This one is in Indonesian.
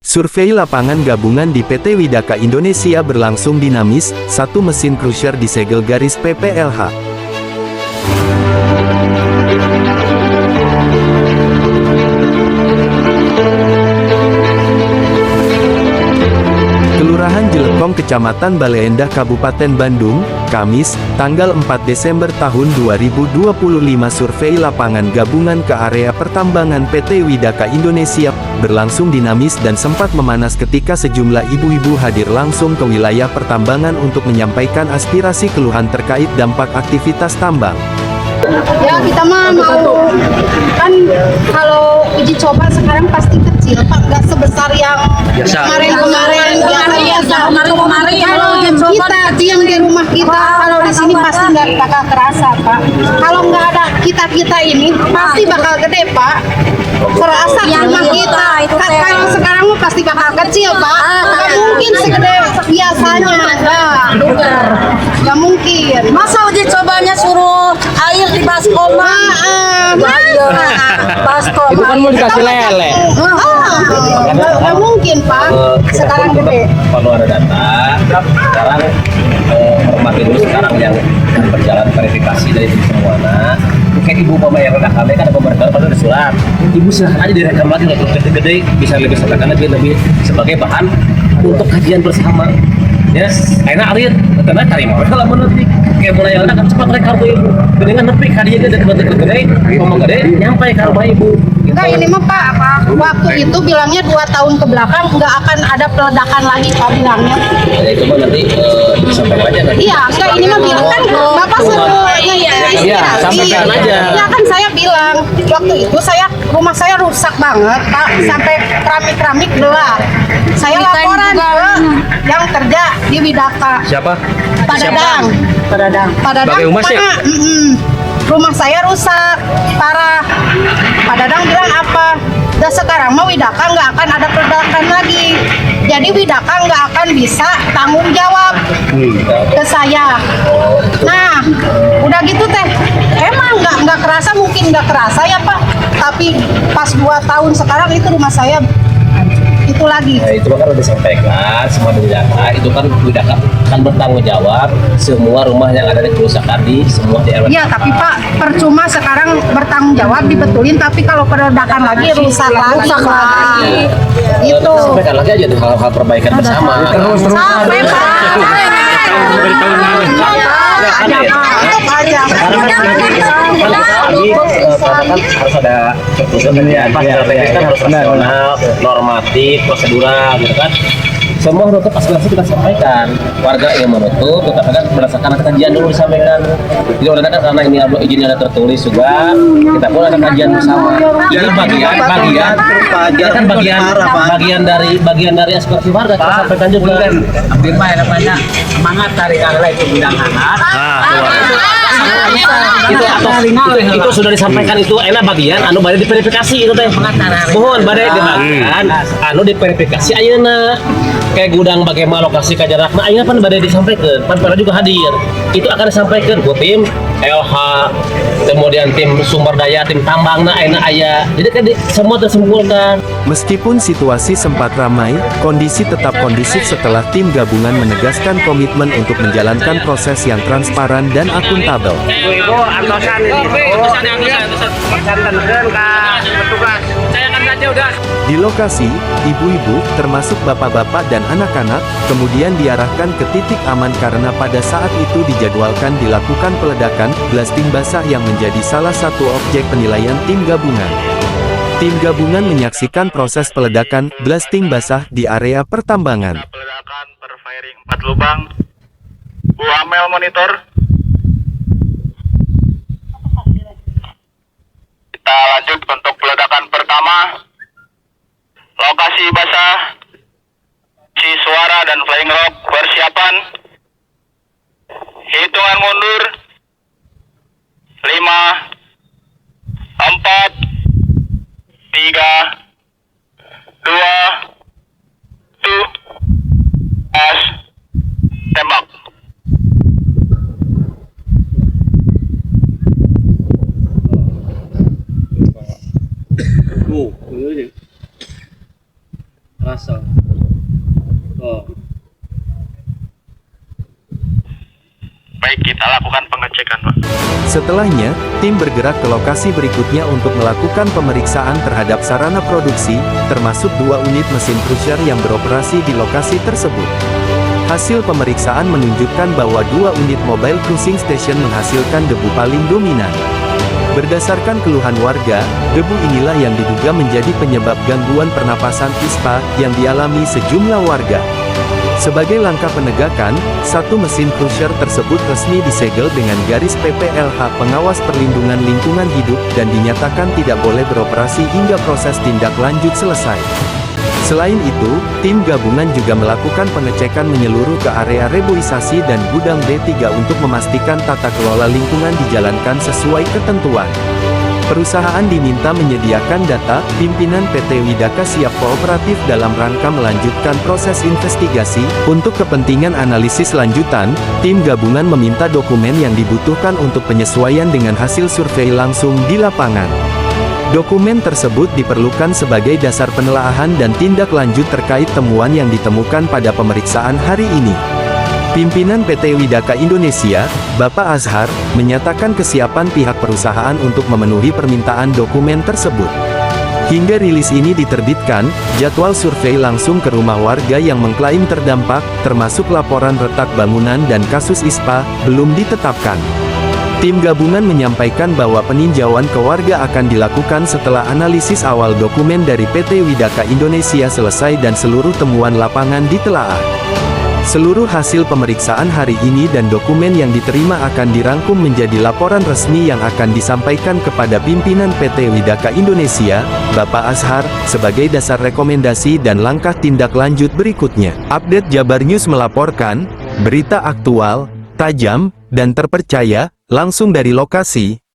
Survei lapangan gabungan di PT Widaka Indonesia berlangsung dinamis, satu mesin crusher disegel garis PPLH. Kelurahan Jelekong Kecamatan Baleendah Kabupaten Bandung, Kamis, tanggal 4 Desember tahun 2025. Survei lapangan gabungan ke area pertambangan PT Widaka Indonesia berlangsung dinamis dan sempat memanas ketika sejumlah ibu-ibu hadir langsung ke wilayah pertambangan untuk menyampaikan aspirasi keluhan terkait dampak aktivitas tambang. Ya kita mah mau, kan kalau uji coba sekarang pasti kecil Pak, nggak sebesar yang kemarin-kemarin biasa. Kalau kita yang di rumah kita, kalau di sini pasti nggak bakal kerasa Pak. Kalau nggak ada kita ini pasti bakal gede Pak. Kerasa rumah kita. Kalau sekarang mah pasti bakal kecil Pak. Nggak mungkin segede biasanya. Nggak mungkin. Masa uji cobanya suruh air di baskom? Baskom. Itu kan mau dikasih lele. Nggak mungkin Pak. Sekarang gede. Kalau ada data, sekarang hormati dulu sekarang yang berjalan verifikasi dari semuanya. Kayak ibu mama yang udah kami kan ada pemerintah pada ada surat. Ibu silahkan aja direkam lagi untuk gede-gede bisa lebih sertakan lebih sebagai bahan untuk kajian bersama. Ya, enak arit, karena cari mau kalau menurut kayak mulai ada kan cepat mereka ibu. Dengan nepi hadiahnya dari gede, ngomong gede, nyampe ke rumah ibu. Enggak, ini mah Pak, waktu itu bilangnya 2 tahun ke belakang nggak akan ada peledakan lagi Pak bilangnya. Ya, itu mah nanti disampaikan aja nanti. Iya, enggak ini mah bilang kan Bapak suruh Iya, sampaikan aja. Ya kan saya bilang, waktu itu rumah saya rusak banget Pak, sampai keramik-keramik belah. Saya laporan ke yang kerja di Widaka. Siapa? Pak Dadang. Pak Dadang Sebagai humas ya? mana? Rumah saya rusak parah. Pak Dadang bilang apa? Dan sekarang mah Widaka nggak akan ada peledakan lagi. Jadi Widaka nggak akan bisa tanggung jawab ke saya. Nah, udah gitu teh. Emang nggak kerasa, mungkin nggak kerasa ya Pak. Tapi pas 2 tahun sekarang itu rumah saya itu lagi. Nah, itu kan udah disampaikan semua di Widaka. Itu kan Widaka kan bertanggung jawab semua rumah yang ada di kerusakan di semua di RW. Iya, tapi Pak percuma sekarang bertanggung jawab dibetulin, tapi kalau peledakan lagi rusak lagi. Itu. Sampaikan lagi aja tuh hal-hal perbaikan bersama. Sampai Pak. Harus ada keputusan ya, kan harus rasional, normatif, prosedural gitu kan. Semua nutup aspirasi kita sampaikan. Warga yang menutup, kita kan berdasarkan kajian dulu disampaikan. Jadi oleh karena ini izinnya ada tertulis juga, kita pun ada kajian bersama. Ini bagian dari aspirasi warga kita sampaikan juga. Bima namanya semangat dari kala itu bidang anak. Itu sudah disampaikan, itu enak bagian anu badai diverifikasi itu teh. Mohon badai dibagian anu diverifikasi ayeuna kayak gudang bagaimana lokasi kajarakna ayeuna pan badai disampaikan, pan juga hadir. Itu akan disampaikan ku tim LH, kemudian tim sumber daya, tim tambangna ayeuna aya. Jadi kan semua tersimpulkan. Meskipun situasi sempat ramai, kondisi tetap kondusif setelah tim gabungan menegaskan komitmen untuk menjalankan proses yang transparan dan akuntabel. Ibu antosan ini. Pesankan ke petugas. Saya akan saja udah. Di lokasi, ibu-ibu, termasuk bapak-bapak dan anak-anak, kemudian diarahkan ke titik aman karena pada saat itu dijadwalkan dilakukan peledakan, blasting basah yang menjadi salah satu objek penilaian tim gabungan. Tim gabungan menyaksikan proses peledakan, blasting basah di area pertambangan. Peledakan per firing 4 lubang. Bu Amel monitor. Kita lanjut untuk peledakan pertama. Lokasi basah. Si suara dan flying rock persiapan. Hitungan mundur. 5 4 3 2 1 tembak. Rasa Baik, kita lakukan pengecekan, Pak. Setelahnya, tim bergerak ke lokasi berikutnya untuk melakukan pemeriksaan terhadap sarana produksi, termasuk 2 unit mesin crusher yang beroperasi di lokasi tersebut. Hasil pemeriksaan menunjukkan bahwa 2 unit mobile cruising station menghasilkan debu paling dominan. Berdasarkan keluhan warga, debu inilah yang diduga menjadi penyebab gangguan pernapasan ISPA yang dialami sejumlah warga. Sebagai langkah penegakan, 1 mesin crusher tersebut resmi disegel dengan garis PPLH Pengawas Perlindungan Lingkungan Hidup dan dinyatakan tidak boleh beroperasi hingga proses tindak lanjut selesai. Selain itu, tim gabungan juga melakukan pengecekan menyeluruh ke area reboisasi dan gudang D3 untuk memastikan tata kelola lingkungan dijalankan sesuai ketentuan. Perusahaan diminta menyediakan data, pimpinan PT Widaka siap kooperatif dalam rangka melanjutkan proses investigasi. Untuk kepentingan analisis lanjutan, tim gabungan meminta dokumen yang dibutuhkan untuk penyesuaian dengan hasil survei langsung di lapangan. Dokumen tersebut diperlukan sebagai dasar penelaahan dan tindak lanjut terkait temuan yang ditemukan pada pemeriksaan hari ini. Pimpinan PT Widaka Indonesia, Bapak Azhar, menyatakan kesiapan pihak perusahaan untuk memenuhi permintaan dokumen tersebut. Hingga rilis ini diterbitkan, jadwal survei langsung ke rumah warga yang mengklaim terdampak, termasuk laporan retak bangunan dan kasus ISPA, belum ditetapkan. Tim gabungan menyampaikan bahwa peninjauan ke warga akan dilakukan setelah analisis awal dokumen dari PT Widaka Indonesia selesai dan seluruh temuan lapangan ditelaah. Seluruh hasil pemeriksaan hari ini dan dokumen yang diterima akan dirangkum menjadi laporan resmi yang akan disampaikan kepada pimpinan PT Widaka Indonesia, Bapak Azhar, sebagai dasar rekomendasi dan langkah tindak lanjut berikutnya. Update Jabar News melaporkan, berita aktual, tajam, dan terpercaya, langsung dari lokasi,